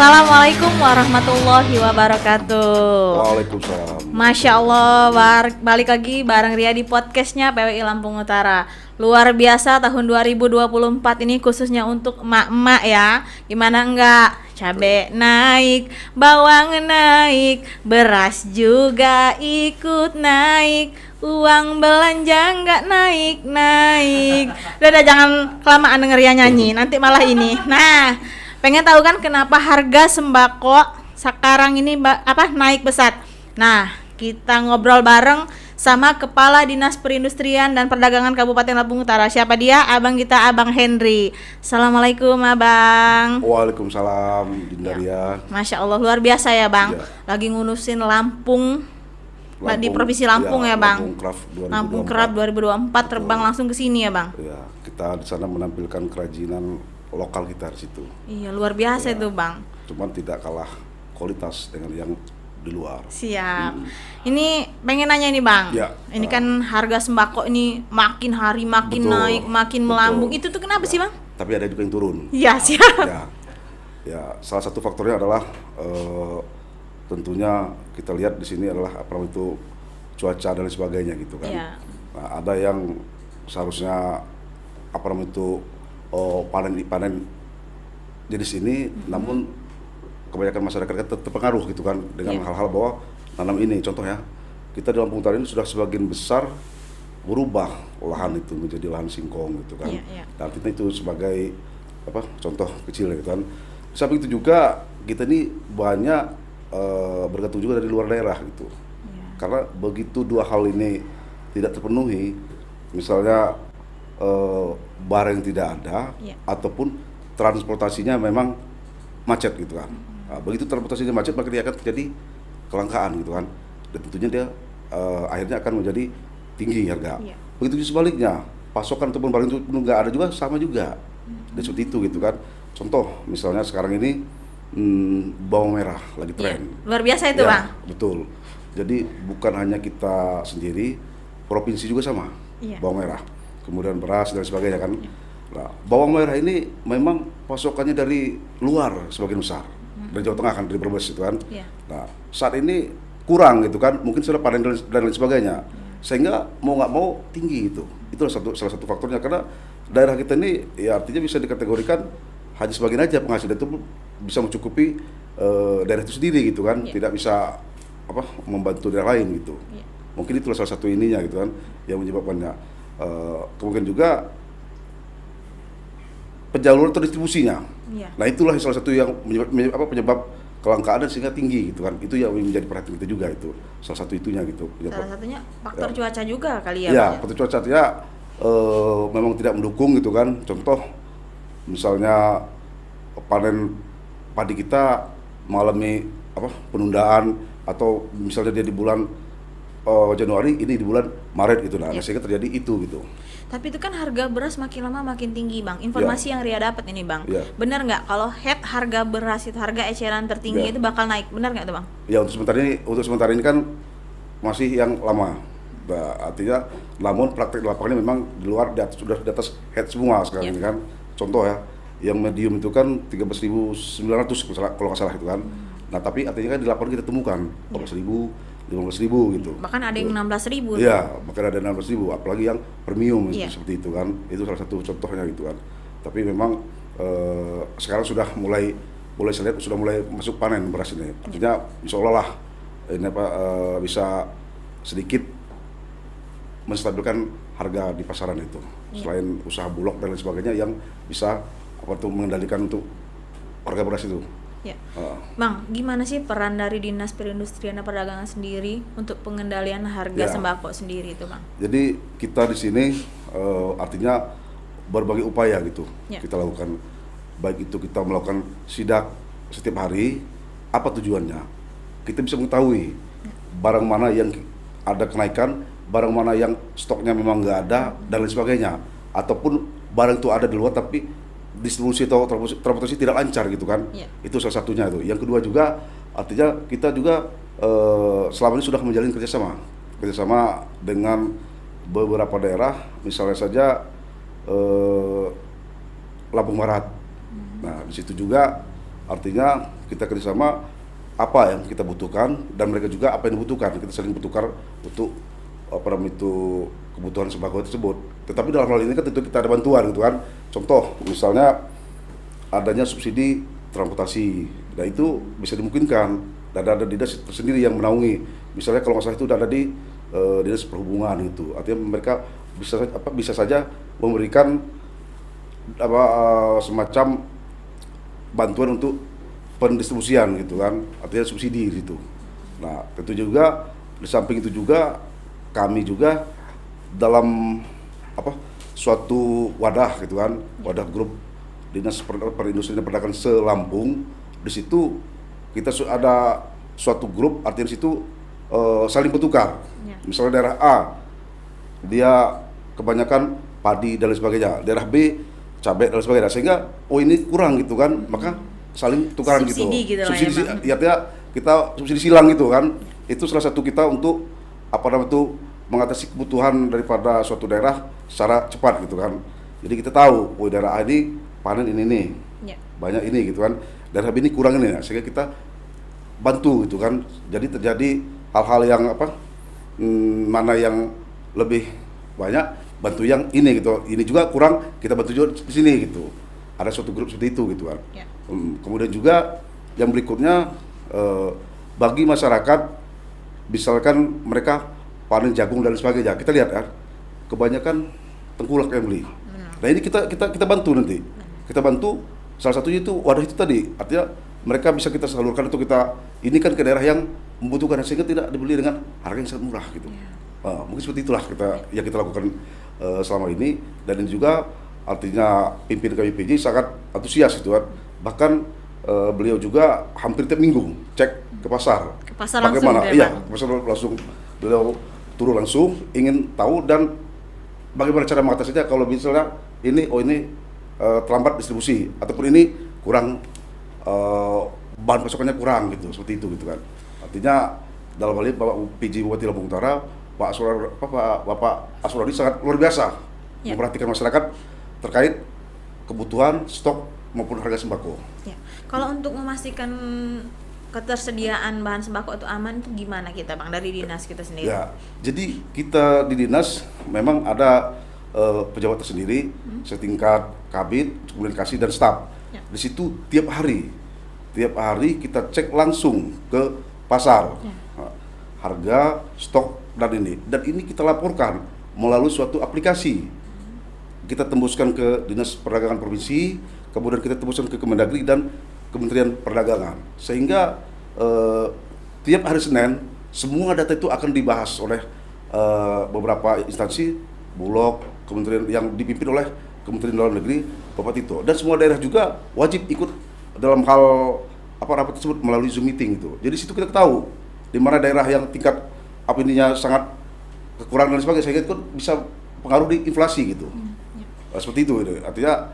Assalamualaikum warahmatullahi wabarakatuh. Waalaikumsalam. Masya Allah, balik lagi bareng Ria di podcastnya PWI Lampung Utara. Luar biasa tahun 2024 ini khususnya untuk emak-emak ya. Gimana enggak? Cabe naik, bawang naik, beras juga ikut naik, uang belanja enggak naik. Udah jangan kelamaan denger Ria nyanyi, nanti malah ini. Nah, pengen tahu kan kenapa harga sembako sekarang ini naik pesat? Nah, kita ngobrol bareng sama Kepala Dinas Perindustrian dan Perdagangan Kabupaten Lampung Utara. Siapa dia? Abang kita, Abang Henry. Assalamualaikum, Abang. Waalaikumsalam, Dinda Ria. Masya Allah, luar biasa ya, Bang. Ya. Lagi ngurusin Lampung di Provinsi Lampung ya, Bang. Lampung Craft 2024 terbang langsung ke sini ya, Bang. Ya, kita di sana menampilkan kerajinan lokal kita di situ. Iya, luar biasa Ya. itu, Bang. Cuman tidak kalah kualitas dengan yang di luar. Siap. Ini pengen nanya nih, Bang. Ya. Ini kan harga sembako ini makin hari makin Betul. naik, makin Betul. melambung. Itu tuh kenapa sih, Bang? Tapi ada juga yang turun. Iya, siap. Ya, salah satu faktornya adalah tentunya kita lihat di sini adalah itu cuaca dan lain sebagainya gitu kan. Iya. Nah, ada yang seharusnya itu panen jenis ini, namun kebanyakan masyarakat kan terpengaruh gitu kan dengan hal-hal bahwa tanam ini. Contoh ya, kita di Lampung Utara ini sudah sebagian besar berubah lahan itu menjadi lahan singkong gitu kan. Artinya itu sebagai contoh kecil gitu kan. Sampai itu juga kita ini banyak bergantung juga dari luar daerah gitu. Karena begitu dua hal ini tidak terpenuhi, misalnya barang yang tidak ada ataupun transportasinya memang macet gitu kan. Nah, begitu transportasinya macet maka dia akan terjadi kelangkaan gitu kan. Dan tentunya dia akhirnya akan menjadi tinggi harga. Begitu juga sebaliknya, pasokan ataupun barang itu nggak ada juga sama juga. Dan seperti itu gitu kan. Contoh misalnya sekarang ini bawang merah lagi tren. Luar biasa itu, Bang. Betul. Jadi bukan hanya kita sendiri, provinsi juga sama. Bawang merah. Kemudian beras dan sebagainya kan. Nah, bawang merah ini memang pasokannya dari luar sebagian besar. Dari Jawa Tengah kan, dari Brebes itu kan. Nah, saat ini kurang gitu kan, mungkin sudah panen dan lain sebagainya. Sehingga mau nggak mau tinggi itu. Itu salah satu faktornya, karena daerah kita ini ya artinya bisa dikategorikan hanya sebagian aja penghasilan itu bisa mencukupi daerah itu sendiri gitu kan. Tidak bisa membantu daerah lain gitu. Mungkin itu salah satu ininya gitu kan yang menyebabkannya. Kemudian juga penjaluran atau distribusinya. Nah, itulah salah satu yang penyebab kelangkaan dan sehingga tinggi gitu kan. Itu yang menjadi perhatian kita juga, itu salah satu itunya gitu. Salah satunya faktor cuaca juga kali ya. Ya, faktor cuaca ya memang tidak mendukung gitu kan. Contoh misalnya panen padi kita mengalami penundaan, atau misalnya dia di bulan Januari, ini di bulan Maret gitu. Nah, sehingga terjadi itu gitu. Tapi itu kan harga beras makin lama makin tinggi, Bang. Informasi yang Ria dapat ini, Bang. Benar nggak kalau harga beras itu harga eceran tertinggi itu bakal naik? Benar nggak tuh, Bang? Ya, untuk sementara ini kan masih yang lama. Nah, artinya namun praktek di lapangannya memang di luar sudah di atas head semua sekarang ini kan. Contoh ya, yang medium itu kan 13.900 kalau nggak salah itu kan. Nah, tapi artinya kan di lapangan kita temukan 14.000, 15.000 gitu. Bahkan ada yang 16.000. Iya, bahkan ada 16.000, apalagi yang premium seperti itu kan. Itu salah satu contohnya gitu kan. Tapi memang sekarang sudah mulai saya lihat sudah mulai masuk panen beras ini. Artinya insya Allah lah ini bisa sedikit menstabilkan harga di pasaran itu. Selain usaha bulog dan lain sebagainya yang bisa mengendalikan untuk harga beras itu. Bang, gimana sih peran dari Dinas Perindustrian dan Perdagangan sendiri untuk pengendalian harga sembako sendiri itu, Bang? Jadi kita di sini artinya berbagai upaya gitu kita lakukan. Baik itu kita melakukan sidak setiap hari. Apa tujuannya? Kita bisa mengetahui barang mana yang ada kenaikan, barang mana yang stoknya memang nggak ada dan lain sebagainya. Ataupun barang itu ada di luar tapi distribusi atau transportasi tidak lancar gitu kan. Itu salah satunya itu. Yang kedua juga artinya kita juga selama ini sudah menjalin kerjasama dengan beberapa daerah, misalnya saja Lampung Barat. Nah, di situ juga Artinya kita kerjasama apa yang kita butuhkan dan mereka juga apa yang dibutuhkan. Kita saling bertukar untuk kebutuhan sembako tersebut. Tetapi dalam hal ini kan tentu kita ada bantuan gitu kan. Contoh misalnya adanya subsidi transportasi, nah itu bisa dimungkinkan. Dan ada dinas tersendiri yang menaungi. Misalnya kalau nggak salah itu ada di dinas perhubungan gitu. Artinya mereka bisa saja memberikan semacam bantuan untuk pendistribusian gitu kan, artinya subsidi gitu. Nah tentu juga di samping itu juga kami juga dalam suatu wadah gitu kan, wadah grup dinas perindustrian dan perdagangan se-Lampung. Di situ kita ada suatu grup, artinya di situ saling bertukar. Misalnya daerah A dia kebanyakan padi dan lain sebagainya, daerah B cabai dan lain sebagainya, sehingga ini kurang gitu kan, maka saling tukaran subsidi gitu. Subsidi ya kita subsidi silang gitu kan. Itu salah satu kita untuk mengatasi kebutuhan daripada suatu daerah secara cepat gitu kan. Jadi kita tahu daerah A ini panen ini nih, banyak ini gitu kan. Daerah B ini kurang ini, sehingga kita bantu gitu kan. Jadi terjadi hal-hal yang mana yang lebih banyak bantu yang ini gitu. Ini juga kurang, kita bantu juga di sini gitu. Ada suatu grup seperti itu gitu kan. Kemudian juga yang berikutnya bagi masyarakat, misalkan mereka panen jagung dan sebagainya, kita lihat kan kebanyakan tengkulak yang beli. Nah ini kita bantu nanti. Kita bantu, salah satunya itu wadah itu tadi. Artinya mereka bisa kita salurkan untuk kita ini kan ke daerah yang membutuhkan, sehingga tidak dibeli dengan harga yang sangat murah gitu. Mungkin seperti itulah yang kita lakukan selama ini. Dan ini juga artinya pimpinan KPPJ sangat antusias gitu kan. Bahkan beliau juga hampir tiap minggu cek ke pasar. Ke pasar bagaimana? Langsung? Iya, ke pasar langsung. Beliau turun langsung, ingin tahu dan bagaimana cara mengatasinya kalau misalnya ini terlambat distribusi ataupun ini kurang bahan pasokannya kurang gitu, seperti itu gitu kan. Artinya dalam hal ini Bapak PJ Bupati Lampung Utara, Bapak Asroradi sangat luar biasa memperhatikan masyarakat terkait kebutuhan stok maupun harga sembako. Kalau untuk memastikan ketersediaan bahan sembako itu aman itu gimana kita Bang dari dinas kita sendiri? Ya, jadi kita di dinas memang ada pejabat tersendiri setingkat kabid, komunikasi dan staf. Di situ tiap hari kita cek langsung ke pasar harga, stok dan ini kita laporkan melalui suatu aplikasi. Kita tembuskan ke Dinas Perdagangan Provinsi, kemudian kita tembuskan ke Kemendagri dan Kementerian Perdagangan, sehingga tiap hari Senin semua data itu akan dibahas oleh beberapa instansi, Bulog, kementerian yang dipimpin oleh Kementerian Dalam Negeri, Bapak Tito, dan semua daerah juga wajib ikut dalam hal rapat tersebut melalui Zoom meeting itu. Jadi situ kita tahu di mana daerah yang tingkat sangat kekurangan dan sebagainya, sehingga itu bisa pengaruh di inflasi gitu. Seperti itu. Artinya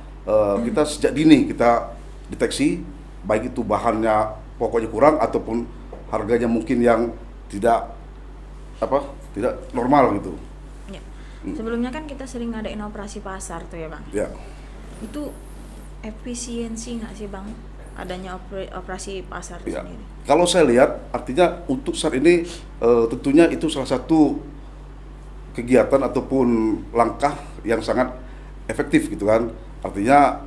kita sejak dini kita deteksi, baik itu bahannya pokoknya kurang ataupun harganya mungkin yang tidak normal gitu. Sebelumnya kan kita sering ngadain operasi pasar tuh ya Bang. Itu efisiensi nggak sih Bang adanya operasi pasar itu sendiri? Kalau saya lihat, artinya untuk saat ini tentunya itu salah satu kegiatan ataupun langkah yang sangat efektif gitu kan. Artinya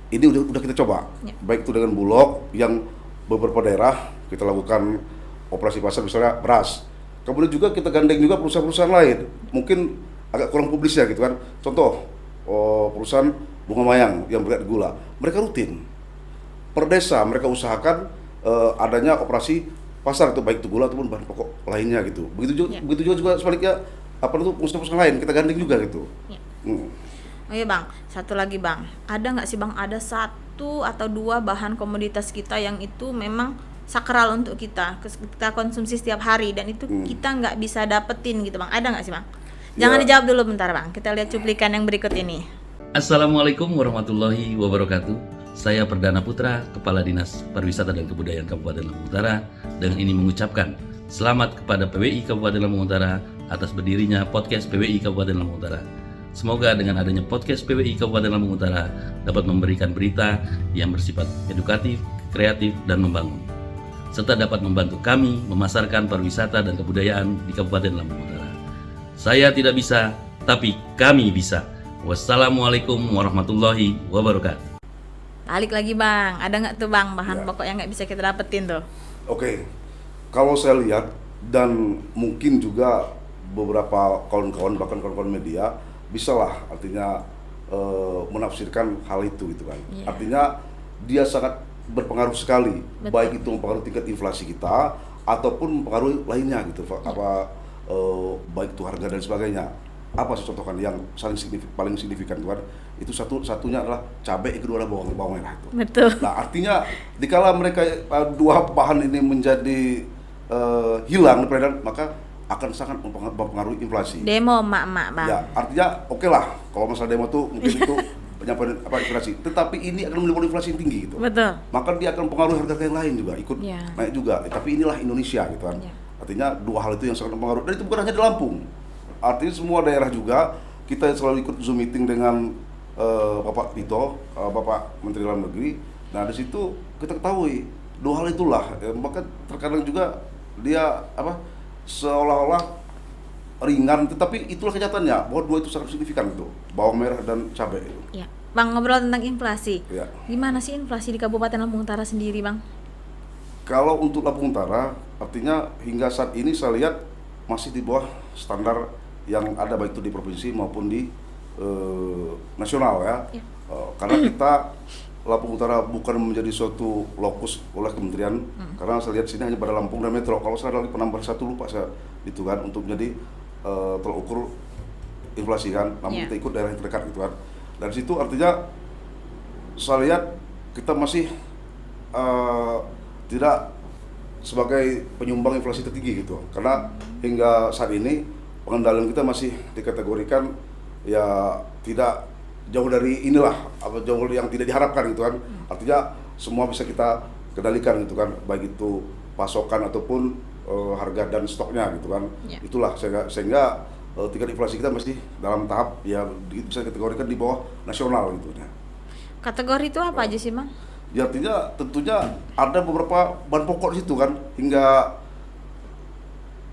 ini udah kita coba, baik itu dengan Bulog yang beberapa daerah kita lakukan operasi pasar, misalnya beras. Kemudian juga kita gandeng juga perusahaan-perusahaan lain, mungkin agak kurang publisnya gitu kan. Contoh perusahaan bunga mayang yang bergerak di gula, mereka rutin per desa mereka usahakan adanya operasi pasar itu, baik itu gula ataupun bahan pokok lainnya gitu. Begitu juga sebaliknya perusahaan-perusahaan lain kita gandeng juga gitu. Oh iya Bang, satu lagi Bang, ada nggak sih Bang, ada 1 atau 2 bahan komoditas kita yang itu memang sakral untuk kita konsumsi setiap hari dan itu kita nggak bisa dapetin gitu Bang, ada nggak sih Bang? Jangan dijawab dulu bentar Bang, kita lihat cuplikan yang berikut ini. Assalamualaikum warahmatullahi wabarakatuh. Saya Perdana Putra, Kepala Dinas Pariwisata dan Kebudayaan Kabupaten Lampung Utara, dengan ini mengucapkan selamat kepada PWI Kabupaten Lampung Utara atas berdirinya podcast PWI Kabupaten Lampung Utara. Semoga dengan adanya podcast PWI Kabupaten Lampung Utara dapat memberikan berita yang bersifat edukatif, kreatif, dan membangun, serta dapat membantu kami memasarkan pariwisata dan kebudayaan di Kabupaten Lampung Utara. Saya tidak bisa, tapi kami bisa. Wassalamualaikum warahmatullahi wabarakatuh. Balik lagi Bang, ada nggak tuh Bang bahan Ya. pokok yang nggak bisa kita dapetin tuh? Oke, kalau saya lihat dan mungkin juga beberapa kawan-kawan bahkan kawan-kawan media bisalah artinya menafsirkan hal itu gitu kan. Iya. Artinya dia sangat berpengaruh sekali, Betul. baik itu mempengaruhi tingkat inflasi kita ataupun mempengaruhi lainnya gitu, baik itu harga dan sebagainya. Apa sih contohkan yang paling signifikan tuan? Itu satunya adalah cabai, yang kedua adalah bawang merah itu. Betul. Nah artinya dikala mereka dua bahan ini menjadi hilang di peredaran, maka akan sangat mempengaruhi inflasi. Demo emak-emak Bang. Ya, artinya oke lah kalau masalah demo tuh mungkin itu penyampaian inflasi. Tetapi ini akan menimbulkan inflasi yang tinggi gitu. Betul. Maka dia akan mempengaruhi harga yang lain juga ikut Ya. naik juga. Tapi inilah Indonesia gitu kan. Ya. Artinya dua hal itu yang sangat mempengaruhi. Dan itu bukan hanya di Lampung. Artinya semua daerah juga kita selalu ikut Zoom meeting dengan Bapak Tito, Bapak Menteri Dalam Negeri. Nah di situ kita ketahui dua hal itulah. Maka terkadang juga dia seolah-olah ringan, tetapi itulah kenyataannya bahwa dua itu sangat signifikan itu, bawang merah dan cabai itu. Ya. Bang, ngobrol tentang inflasi. Ya. Gimana sih inflasi di Kabupaten Lampung Utara sendiri Bang? Kalau untuk Lampung Utara, artinya hingga saat ini saya lihat masih di bawah standar yang ada baik itu di provinsi maupun di nasional ya. Ya. Karena kita Lampung Utara bukan menjadi suatu lokus oleh kementerian, karena saya lihat sini hanya pada Lampung dan Metro. Kalau saya ada penambahan satu lupa saya itu kan untuk menjadi tolak ukur inflasi kan. Namun Yeah. kita ikut daerah yang terdekat gitu kan. Dari situ artinya saya lihat kita masih tidak sebagai penyumbang inflasi tertinggi gitu. Karena hingga saat ini pengendalian kita masih dikategorikan ya tidak jauh dari inilah, jauh yang tidak diharapkan gitu kan. Artinya semua bisa kita kendalikan gitu kan, baik itu pasokan ataupun harga dan stoknya gitu kan. Ya. Itulah sehingga tingkat inflasi kita masih dalam tahap ya bisa dikategorikan di bawah nasional gitu ya. Kategori itu apa aja sih Bang? Ya artinya tentunya ada beberapa bahan pokok di situ kan, hingga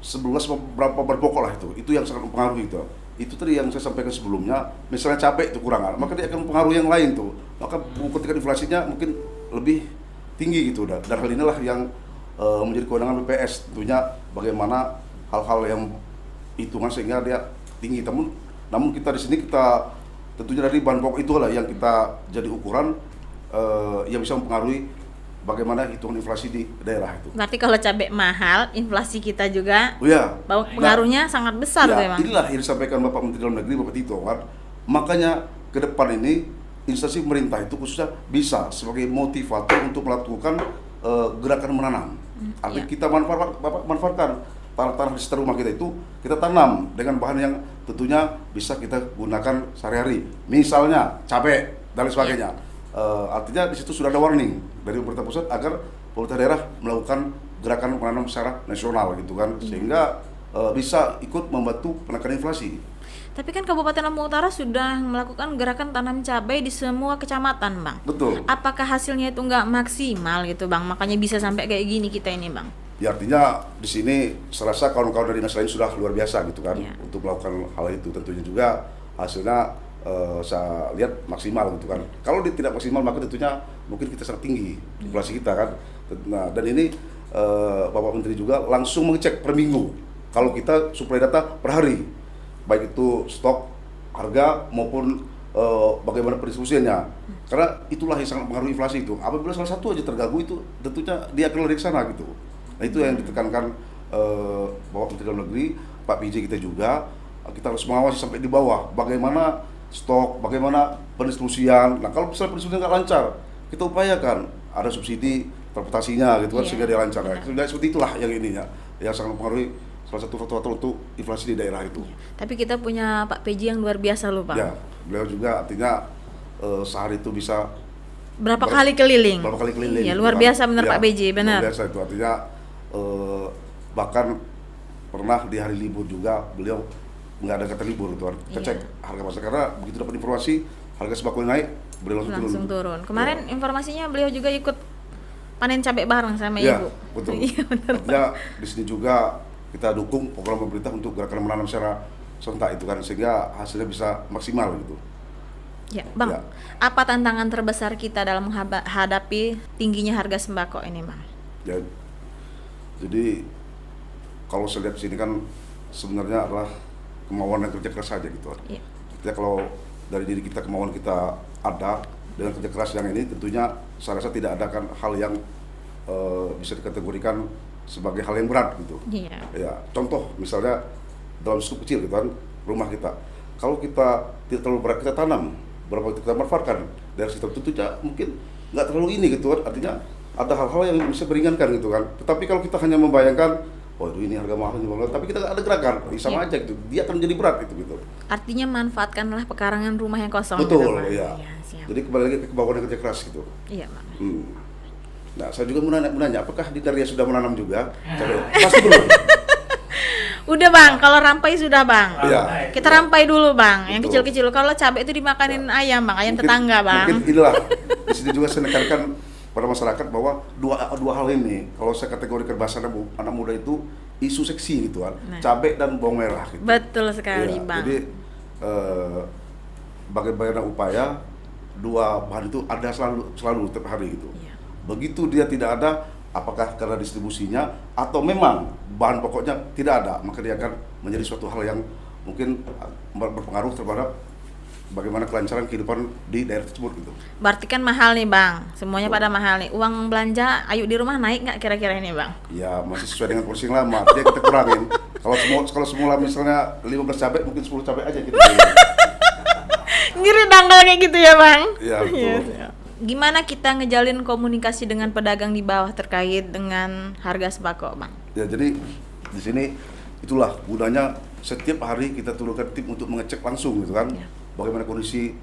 11 beberapa bahan pokok lah itu yang sangat mempengaruhi itu. Itu tadi yang saya sampaikan sebelumnya, misalnya cabai itu kurangan, maka dia akan mempengaruhi yang lain tuh. Maka ketika inflasinya mungkin lebih tinggi gitu. Dan hal inilah yang menjadi kewenangan BPS tentunya bagaimana hal-hal yang hitungan sehingga dia tinggi. Namun kita di sini kita tentunya dari bahan pokok itulah yang kita jadi ukuran yang bisa mempengaruhi bagaimana hitungan inflasi di daerah itu. Berarti kalau cabai mahal, inflasi kita juga Oh ya. pengaruhnya sangat besar tuh Ya, Bang. inilah yang disampaikan Bapak Menteri Dalam Negeri, Bapak Tito kan. Makanya ke depan ini instansi pemerintah itu khususnya bisa sebagai motivator untuk melakukan gerakan menanam. Artinya iya. kita manfaatkan tanah-tanah di sekitar rumah kita itu, kita tanam dengan bahan yang tentunya bisa kita gunakan sehari-hari. Misalnya cabai dan lain sebagainya. Artinya di situ sudah ada warning dari pemerintah pusat agar pemerintah daerah melakukan gerakan menanam secara nasional gitu kan, sehingga bisa ikut membantu penekanan inflasi. Tapi kan Kabupaten Lampung Utara sudah melakukan gerakan tanam cabai di semua kecamatan Bang. Betul. Apakah hasilnya itu nggak maksimal gitu Bang? Makanya bisa sampai kayak gini kita ini Bang. Ya artinya di sini serasa kawan-kawan dari dinas lain sudah luar biasa gitu kan, Iya. untuk melakukan hal itu. Tentunya juga hasilnya saya lihat maksimal gitu kan. Kalau dia tidak maksimal maka tentunya mungkin kita sangat tinggi inflasi kita kan. Nah, dan ini Bapak Menteri juga langsung mengecek per minggu kalau kita suplai data per hari, baik itu stok, harga maupun bagaimana pendistribusiannya. Karena itulah yang sangat mempengaruhi inflasi itu. Apabila salah satu aja terganggu itu tentunya dia akan lari ke sana gitu. Nah itu yang ditekankan Bapak Menteri Dalam Negeri, Pak PJ kita juga, kita harus mengawasi sampai di bawah bagaimana stok, bagaimana pendistribusian. Nah kalau misalnya pendistribusian nggak lancar, kita upayakan ada subsidi transportasinya gitu kan, Iya, sehingga dia lancar. Nah, benar. seperti itulah yang ininya, yang sangat mempengaruhi salah satu faktor untuk inflasi di daerah itu. Tapi kita punya Pak PJ yang luar biasa loh Bang. Ya, beliau juga artinya sehari itu bisa Berapa kali keliling? berapa kali keliling. Iya, gitu luar kan. biasa bener Ya, Pak PJ, benar. Luar biasa itu artinya bahkan pernah di hari libur juga beliau nggak ada kata libur gitu kan. Kita Iya. cek harga pasar karena begitu dapat informasi harga sembako naik beliau langsung Langsung turun. Kemarin informasinya beliau juga ikut panen cabai bareng sama Iya, ibu. betul. Iya benar. Artinya di sini juga kita dukung program pemerintah untuk gerakan menanam secara serentak itu kan, sehingga hasilnya bisa maksimal gitu. Ya, Bang. Ya. Apa tantangan terbesar kita dalam menghadapi tingginya harga sembako ini, Bang? Ya, jadi kalau saya lihat di sini kan sebenarnya adalah kemauan dan kerja keras saja gitu. Iya. Artinya kalau dari diri kita, kemauan kita ada, dengan kerja keras yang ini tentunya saya rasa tidak ada kan hal yang bisa dikategorikan sebagai hal yang berat gitu. Iya. Ya, contoh misalnya dalam skup kecil gitu kan, rumah kita. Kalau kita tidak terlalu berat, kita tanam berapa kita manfaatkan dari sistem tentunya mungkin nggak terlalu ini gitu kan. Artinya ada hal-hal yang bisa meringankan gitu kan. Tetapi kalau kita hanya membayangkan, oh ini harga mahal, tapi kita nggak ada gerakan, sama aja gitu. Dia akan menjadi berat gitu. Artinya manfaatkanlah pekarangan rumah yang kosong. Betul, gitu, Bang. iya. Siap. Jadi kembali lagi ke kemauan dan kerja keras gitu. Iya, Bang. Nah, saya juga menanya, apakah di Daria sudah menanam juga? Pasti belum. Udah, Bang, kalau rampai sudah, Bang. Iya. Kita rampai dulu, Bang. Yang Betul. kecil-kecil. Kalau cabai itu dimakanin ayam, Bang. Ayam tetangga, Bang. Mungkin inilah di sini juga saya menekankan pada masyarakat bahwa dua hal ini, kalau saya kategorikan bahasa anak muda itu isu seksi gitu kan, Nah. cabai dan bawang merah. Gitu. Betul sekali, Iya, Bang. Jadi bagaimana upaya dua bahan itu ada selalu tiap hari gitu. Iya. Begitu dia tidak ada, apakah karena distribusinya atau memang bahan pokoknya tidak ada, maka dia akan menjadi suatu hal yang mungkin berpengaruh terhadap bagaimana kelancaran kehidupan di daerah tersebut gitu. Berarti kan mahal nih, Bang. Semuanya pada mahal nih. Uang belanja ayu di rumah naik nggak kira-kira ini, Bang? Ya masih sesuai dengan porsi yang lama, dia kita kurangin. Kalau semula misalnya 15 cabai, mungkin 10 cabai aja kita. Ngiri dong kalau kayak gitu ya, Bang? Iya, betul. Iya. Gimana kita ngejalin komunikasi dengan pedagang di bawah terkait dengan harga sembako, Bang? Ya jadi di sini itulah gunanya setiap hari kita turunkan tim untuk mengecek langsung gitu kan. Ya. Bagaimana kondisi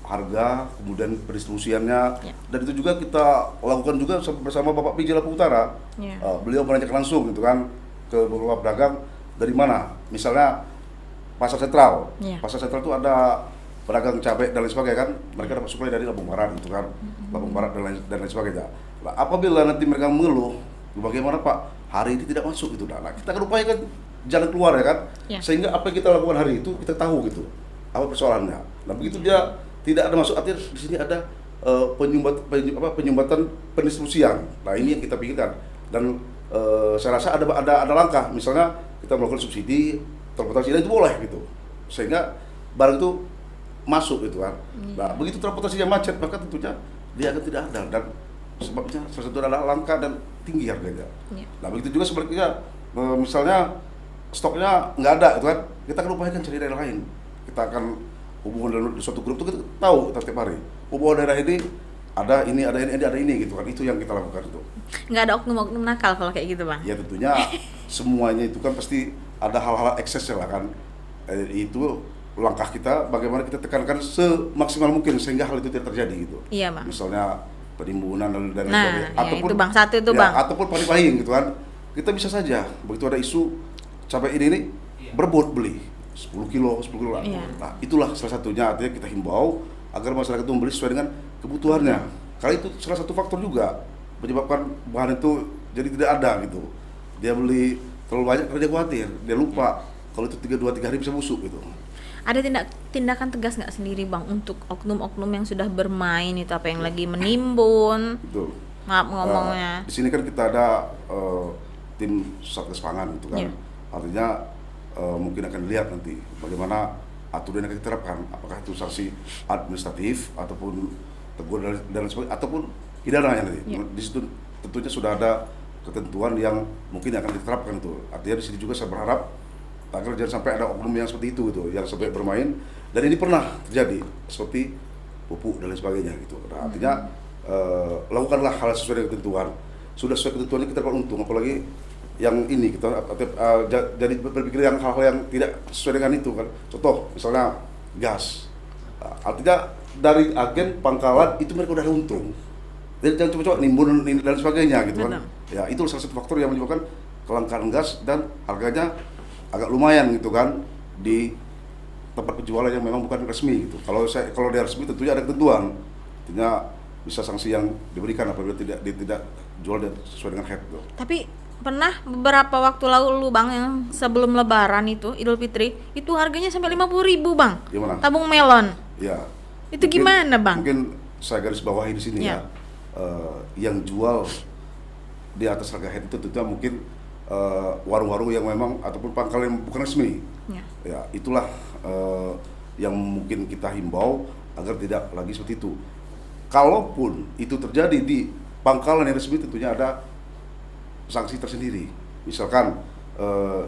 harga, kemudian pendistribusiannya, Ya. dan itu juga kita lakukan juga bersama Bapak PJ Lampung Utara. Ya. Beliau menanyakan langsung gitu kan ke beberapa pedagang dari mana, misalnya pasar sentral. Ya. Pasar sentral itu ada pedagang cabai dan lain sebagainya kan, mereka dapat suplai dari Lampung Barat gitu kan, Lampung Barat dan lain sebagainya. Nah, apabila nanti mereka mengeluh, bagaimana Pak, hari ini tidak masuk gitu, nah kita akan upayakan jalan keluar ya kan, Ya. sehingga apa yang kita lakukan hari itu kita tahu gitu apa persoalannya. Nah begitu dia tidak ada masuk, artinya di sini ada penyumbatan pendistribusian. Nah ini yang kita pikirkan, dan saya rasa ada langkah, misalnya kita melakukan subsidi transportasi, dan itu boleh gitu, sehingga barang itu masuk gitu kan. Nah begitu transportasinya macet, maka tentunya dia akan tidak ada, dan sebabnya salah satu adalah langka dan tinggi harganya. Ya. Nah begitu juga sebaliknya, misalnya stoknya nggak ada itu kan, kita akan upayakan cari daerah lain. Kita akan hubungan dalam suatu grup itu kita tahu setiap hari, daerah ini ada ini gitu kan, itu yang kita lakukan itu. Nggak ada oknum-oknum nakal kalau kayak gitu, Bang? Ya tentunya semuanya itu kan pasti ada hal-hal eksesnya lah kan. Itu langkah kita, bagaimana kita tekankan semaksimal mungkin sehingga hal itu tidak terjadi gitu. Iya, Bang. Misalnya penimbunan dan Nah, sebagainya. ya itu, Bang. Satu itu, ya, Bang. Ataupun pahing gitu kan. Kita bisa saja begitu ada isu cabai ini berebut beli 10 kilo lah. Iya. Nah, itulah salah satunya, artinya kita himbau agar masyarakat itu membeli sesuai dengan kebutuhannya. Karena itu salah satu faktor juga menyebabkan bahan itu jadi tidak ada gitu. Dia beli terlalu banyak karena dia khawatir, dia lupa kalau itu 2-3 hari bisa busuk gitu. Ada tindakan tegas nggak sendiri, Bang, untuk oknum-oknum yang sudah bermain itu, apa yang lagi menimbun? Betul. Maaf ngomongnya. Di sini kan kita ada tim Satgas Pangan gitu kan. Iya. Artinya mungkin akan dilihat nanti bagaimana aturan yang akan diterapkan, apakah itu sanksi administratif ataupun teguran dan sebagainya, ataupun pidana nanti. Iya. Di situ tentunya sudah ada ketentuan yang mungkin akan diterapkan itu. Artinya di sini juga saya berharap agar jangan sampai ada oknum yang seperti itu gitu, yang sampai bermain, dan ini pernah terjadi seperti pupuk dan lain sebagainya gitu. Nah, artinya lakukanlah hal sesuai dengan ketentuan. Sudah sesuai ketentuan ini kita akan untung, apalagi yang ini kita jadi berpikir yang hal-hal yang tidak sesuai dengan itu kan. Contoh misalnya gas. Nah, artinya dari agen pangkalan itu mereka udah untung. Jadi jangan coba-coba nimbun dan sebagainya gitu kan. Betul. Ya itu salah satu faktor yang menyebabkan kelangkaan gas dan harganya agak lumayan gitu kan di tempat penjualan yang memang bukan resmi gitu. Kalau dia resmi tentunya ada ketentuan. Artinya bisa sanksi yang diberikan apabila tidak jual sesuai dengan head tuh. Tapi pernah beberapa waktu lalu Bang yang sebelum Lebaran itu Idul Fitri itu harganya sampai 50.000 Bang. Gimana? Tabung melon. Ya. Itu gimana Bang? Mungkin saya garis bawahi di sini Ya. yang jual di atas harga head itu tentunya mungkin warung-warung yang memang ataupun pangkalan yang bukan resmi. Ya, itulah yang mungkin kita himbau agar tidak lagi seperti itu. Kalaupun itu terjadi di pangkalan yang resmi tentunya ada sanksi tersendiri. Misalkan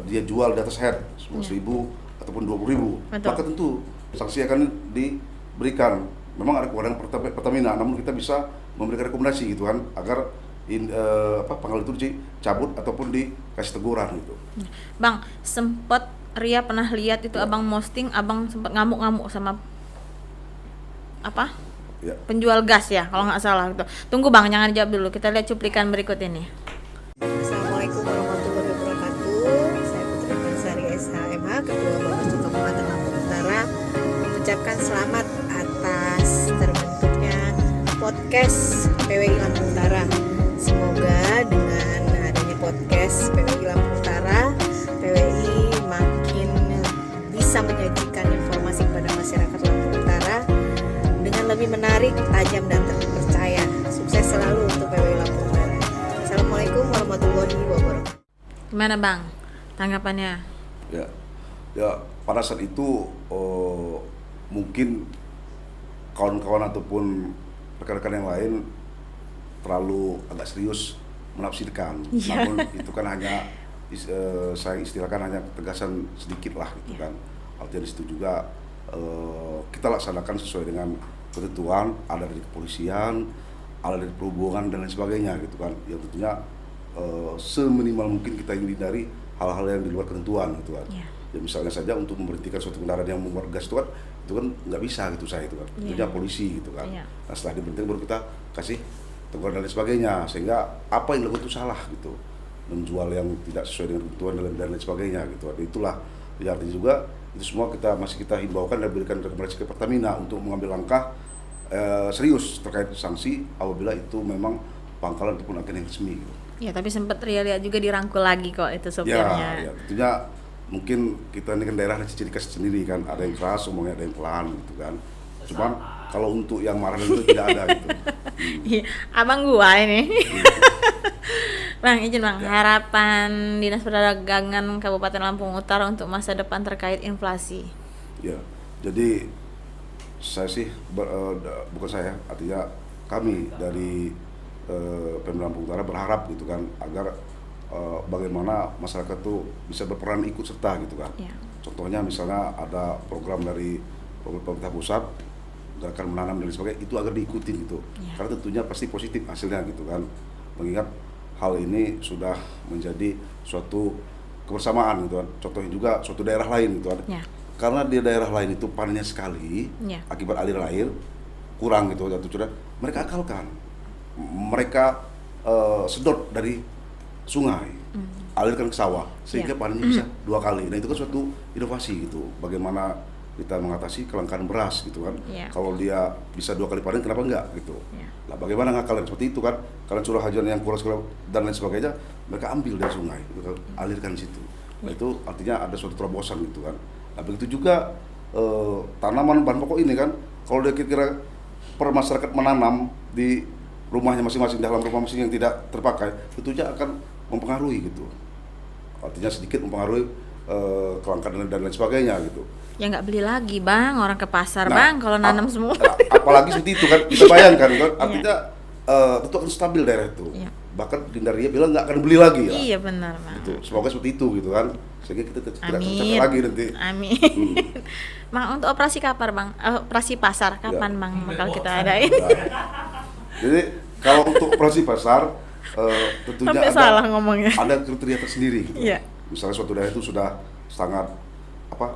dia jual di atas head 10.000 ataupun 20.000, maka tentu sanksi akan diberikan. Memang ada kewenangan Pertamina, namun kita bisa memberikan rekomendasi gitu kan agar pangkalan itu dicabut ataupun dikasih teguran gitu. Bang, sempat Ria pernah lihat itu Abang posting, Abang sempat ngamuk-ngamuk sama apa? Ya. Penjual gas ya, kalau nggak salah gitu. Tunggu Bang, jangan dijawab dulu. Kita lihat cuplikan berikut ini. Assalamualaikum warahmatullahi wabarakatuh. Saya Putri Tinsari SHMH, Ketua Bawaslu Kabupaten Lampung Utara, mengucapkan selamat atas terbentuknya podcast PWI Lampung Utara. Semoga dengan adanya podcast PWI Lampung Utara, PWI makin bisa menyajikan informasi kepada masyarakat Lampung Utara dengan lebih menarik, tajam dan terpercaya. Sukses selalu untuk PWI Lampung Utara. Assalamualaikum warahmatullahi wabarakatuh. Gimana Bang tanggapannya? Ya pada saat itu mungkin kawan-kawan ataupun rekan-rekan yang lain terlalu agak serius menafsirkan. Namun itu kan hanya saya istilahkan hanya ketegasan sedikit lah gitu kan. Artinya di situ juga kita laksanakan sesuai dengan ketentuan, ada dari kepolisian, ada dari perhubungan dan lain sebagainya gitu kan. Yang tentunya seminimal mungkin kita hindari hal-hal yang di luar ketentuan gitu kan. Ya misalnya saja untuk memberhentikan suatu kendaraan yang membuat gas itu kan nggak bisa gitu saya itu kan. Tentunya polisi gitu kan. Nah setelah diberhentikan baru kita kasih teguran dan lain sebagainya, sehingga apa yang dilakukan itu salah gitu, menjual yang tidak sesuai dengan ketentuan dan lain sebagainya gitu. Itulah ya, artinya juga itu semua masih kita himbaukan dan berikan rekomendasi ke Pertamina untuk mengambil langkah serius terkait sanksi apabila itu memang pangkalan ataupun agen yang resmi gitu. Ya tapi sempat Ria lihat juga dirangkul lagi kok itu sopirnya. Ya tentunya mungkin kita ini kan daerah ada ciri khas sendiri kan, ada yang keras ngomongnya, ada yang pelan gitu kan. Cuman kalau untuk yang marah itu tidak ada gitu. Abang gua ini. Bang, izin Bang, harapan Dinas Perdagangan Kabupaten Lampung Utara untuk masa depan terkait inflasi. Ya, jadi saya sih bukan saya, artinya kami dari Pemda Lampung Utara berharap gitu kan agar bagaimana masyarakat tuh bisa berperan ikut serta gitu kan. Contohnya misalnya ada program dari pemerintah pusat, gerakan menanam dan sebagainya, itu agar diikuti gitu. Karena tentunya pasti positif hasilnya gitu kan. Mengingat hal ini sudah menjadi suatu kebersamaan gitu kan. Contohnya juga suatu daerah lain gitu kan. Karena di daerah lain itu panennya sekali, akibat aliran air kurang gitu atau curah, mereka akalkan. Mereka sedot dari sungai, alirkan ke sawah sehingga panennya bisa 2 kali. Nah itu kan suatu inovasi gitu. Bagaimana kita mengatasi kelangkaan beras gitu kan. Kalau dia bisa 2 kali panen, kenapa enggak gitu. Nah bagaimana ngakalan seperti itu kan. Kalian curah hujan yang kurang dan lain sebagainya, mereka ambil dari sungai, gitu, alirkan di situ. Nah itu artinya ada suatu terobosan gitu kan. Nah begitu juga tanaman bahan pokok ini kan, kalau dia kira-kira per masyarakat menanam di rumahnya masing-masing, dalam rumah masing yang tidak terpakai, tentunya akan mempengaruhi gitu. Artinya sedikit mempengaruhi kelangkaan dan lain sebagainya gitu. Ya nggak beli lagi Bang, orang ke pasar Bang kalau nanam semua. Apalagi seperti itu kan, kita bayangkan kan, artinya tentu akan stabil daerah itu. Bahkan Dindaria bilang nggak akan beli lagi. Iya benar Bang. Gitu. Semoga seperti itu gitu kan, sehingga kita tidak tercapai lagi nanti. Amin. Bang, untuk operasi kapan Bang? Operasi pasar kapan Bang bakal kita adain? Jadi kalau untuk operasi pasar tentunya ada kriteria tersendiri gitu. Misalnya suatu daerah itu sudah sangat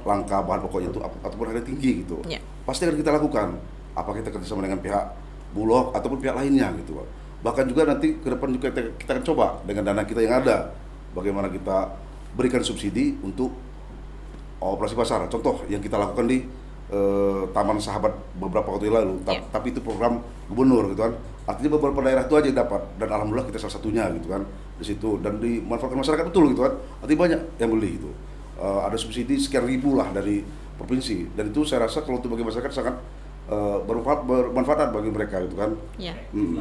langka bahan pokoknya itu ataupun harga tinggi gitu, pasti akan kita lakukan. Apa kita kerjasama dengan pihak Bulog ataupun pihak lainnya gitu. Bahkan juga nanti ke depan juga kita akan coba dengan dana kita yang ada, bagaimana kita berikan subsidi untuk operasi pasar. Contoh yang kita lakukan di Taman Sahabat beberapa waktu yang lalu, Ya. tapi itu program gubernur gitu kan. Artinya beberapa daerah itu aja yang dapat, dan alhamdulillah kita salah satunya gitu kan di situ, dan dimanfaatkan masyarakat betul gitu kan. Artinya banyak yang beli gitu. Ada subsidi sekian ribu lah dari provinsi, dan itu saya rasa kalau untuk bagi masyarakat sangat bermanfaat bagi mereka gitu kan. Ya. Hmm.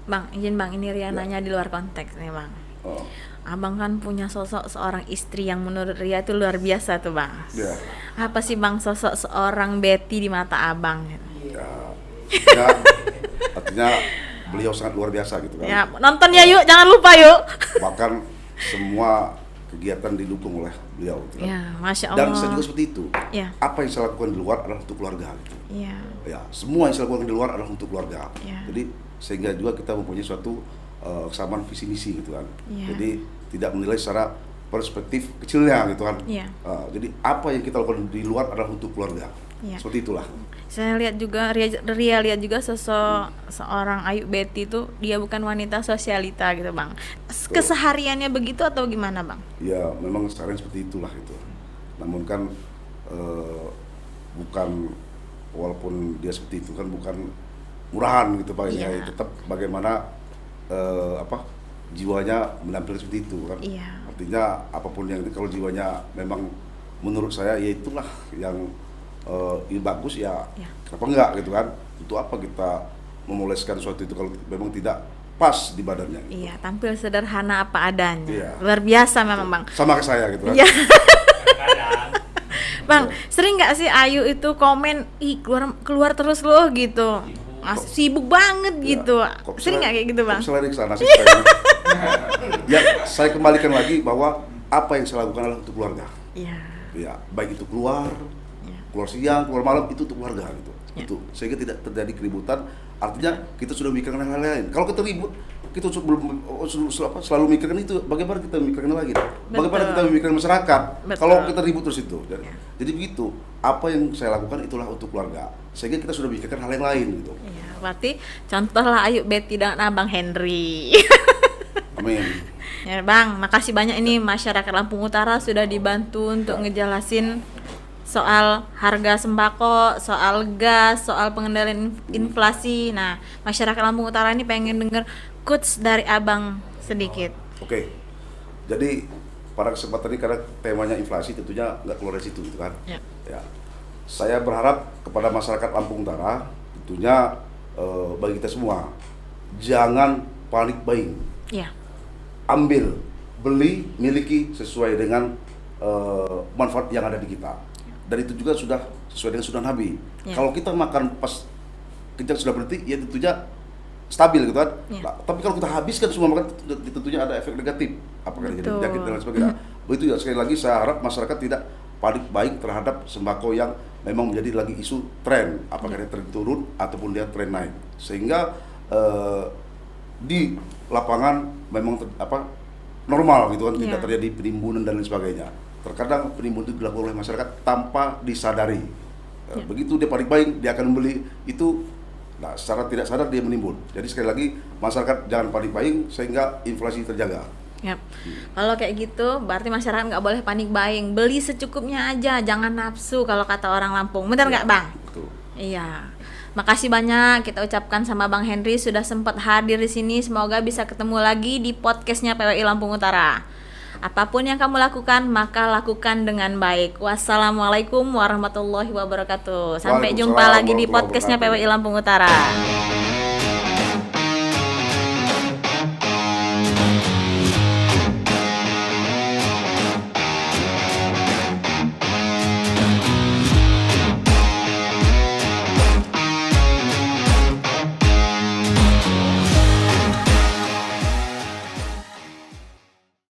Bang, izin Bang, ini Ria Ya. nanya di luar konteks nih Bang. Oh, Abang kan punya sosok seorang istri yang menurut Ria itu luar biasa tuh Bang. ya. Apa sih Bang sosok seorang Betty di mata Abang? Ya, artinya beliau sangat luar biasa gitu kan. Ya, nonton ya yuk, jangan lupa yuk. Bahkan semua kegiatan didukung oleh beliau gitu kan. Ya, Masya Allah. Dan saya juga seperti itu. Ya, Apa yang saya lakukan di luar adalah untuk keluarga gitu. ya, Ya, semua yang saya lakukan di luar adalah untuk keluarga. Ya. Jadi sehingga juga kita mempunyai suatu kesamaan visi misi gitu kan. Ya. Jadi tidak menilai secara perspektif kecilnya gitu kan. Ya. Jadi apa yang kita lakukan di luar adalah untuk keluarga. Ya. Seperti itulah. Saya lihat juga Ria lihat juga sosok seorang Ayu Betty itu dia bukan wanita sosialita gitu Bang. Kesehariannya begitu atau gimana Bang? Ya, memang sekarang seperti itulah itu. Namun kan bukan, walaupun dia seperti itu kan bukan murahan gitu Pak, Iya. ya, tetap bagaimana jiwanya menampilkan seperti itu kan. Iya. Artinya apapun yang kalau jiwanya memang menurut saya ya itulah yang ini bagus ya, Ya. apa enggak gitu kan. Untuk apa kita memoleskan suatu itu kalau memang tidak pas di badannya gitu. Iya, tampil sederhana apa adanya. Iya. Luar biasa memang Bang. Sama ke saya gitu kan. Iya. Bang, sering nggak sih Ayu itu komen, ih keluar terus loh gitu, sibuk banget Ya, gitu. kok Sering nggak kayak gitu Bang? Kok selari ke sana sih saya? Ya, saya kembalikan lagi bahwa apa yang saya lakukan adalah untuk keluarga. Iya. Ya, baik itu keluar Iya. siang, keluar malam, itu untuk keluarga gitu. Ya. Itu sehingga tidak terjadi keributan. Artinya kita sudah memikirkan hal lain. Kalau kita ribut, kita selalu memikirkan itu. Bagaimana kita memikirkan lagi? Bagaimana Betul. kita memikirkan masyarakat? Betul. Kalau kita ribut terus itu. Ya. Jadi begitu. Apa yang saya lakukan itulah untuk keluarga. Sehingga kita sudah memikirkan hal yang lain gitu. Iya, berarti contohlah Ayu Betty dan Abang Henry. Amin. Ya Bang, makasih banyak ini masyarakat Lampung Utara sudah dibantu untuk ngejelasin soal harga sembako, soal gas, soal pengendalian inflasi. Nah, masyarakat Lampung Utara ini pengen denger quotes dari Abang sedikit. Oke. Jadi pada kesempatan ini karena temanya inflasi tentunya nggak keluar dari situ gitu kan. Ya. Ya. Saya berharap kepada masyarakat Lampung Utara tentunya bagi kita semua jangan panik buying. Ya. Ambil, beli, miliki sesuai dengan manfaat yang ada di kita. Dan itu juga sudah sesuai dengan sunnah Nabi. Ya. Kalau kita makan pas kita sudah berhenti, ya tentunya stabil gitu kan. Ya. Nah, tapi kalau kita habiskan semua makan, tentunya ada efek negatif. Apakah jadi Betul. penyakit dan lain sebagainya. Begitu ya, sekali lagi saya harap masyarakat tidak panik buying terhadap sembako yang memang menjadi lagi isu tren. Apakah dia tren turun ataupun dia tren naik. Sehingga di lapangan memang normal gitu kan, tidak Ya. terjadi penimbunan dan lain sebagainya. Terkadang penimbunan itu dilakukan oleh masyarakat tanpa disadari. Ya. Begitu dia panik buying, dia akan membeli itu, nah secara tidak sadar dia menimbun. Jadi sekali lagi masyarakat jangan panik buying sehingga inflasi terjaga. Yap. Kalau kayak gitu, berarti masyarakat nggak boleh panik buying. Beli secukupnya aja, jangan nafsu kalau kata orang Lampung. Benar nggak Bang? Betul. Iya. Makasih banyak kita ucapkan sama Bang Henry sudah sempat hadir di sini. Semoga bisa ketemu lagi di podcastnya PWI Lampung Utara. Apapun yang kamu lakukan, maka lakukan dengan baik. Wassalamualaikum warahmatullahi wabarakatuh. Sampai jumpa Waalaikumsalam lagi di warahmatullahi podcastnya wabarakatuh. PWI Lampung Utara.